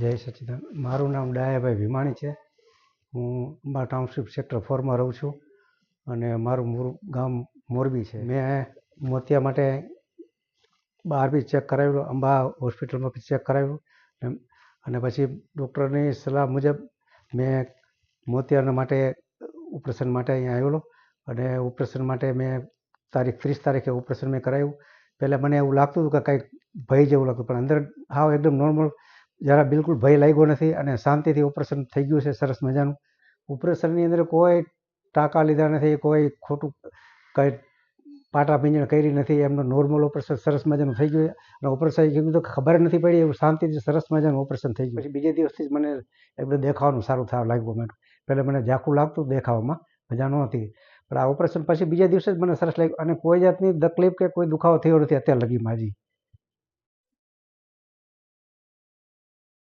જય સચિદાન. મારું નામ ડાયાભાઈ ભીમાણી છે. હું અંબા ટાઉનશીપ સેક્ટર 4માં રહું છું અને મારું ગામ મોરબી છે. મેં મોતિયા માટે બહાર બી ચેક કરાવ્યું, અંબા હોસ્પિટલમાં બી ચેક કરાવ્યું અને પછી ડૉક્ટરની સલાહ મુજબ મેં મોતિયાના માટે ઓપરેશન માટે અહીંયા આવેલો અને ઓપરેશન માટે મેં 30 તારીખે ઓપરેશન મેં કરાવ્યું. પહેલાં મને એવું લાગતું હતું કે કંઈક ભય જેવું લાગતું, પણ અંદર હાવ એકદમ નોર્મલ, જરા બિલકુલ ભય લાગ્યો નથી અને શાંતિથી ઓપરેશન થઈ ગયું છે. સરસ મજાનું ઓપરેશનની અંદર કોઈ ટાંકા લીધા નથી, કોઈ ખોટું કંઈ પાટા પીંજણ કરી નથી. એમનું નોર્મલ ઓપરેશન સરસ મજાનું થઈ ગયું અને ઓપરેશન કીધું તો ખબર નથી પડી, એવું શાંતિથી સરસ મજાનું ઓપરેશન થઈ ગયું. પછી બીજે દિવસથી જ મને એકદમ દેખાવાનું સારું થવા લાગ્યું. મને પહેલાં મને ઝાંખું લાગતું દેખાવામાં, મજા નહોતી, પણ આ ઓપરેશન પછી બીજા દિવસે જ મને સરસ લાગ્યું અને કોઈ જાતની તકલીફ કે કોઈ દુખાવો થયો નથી અત્યાર લગીમાં હજી.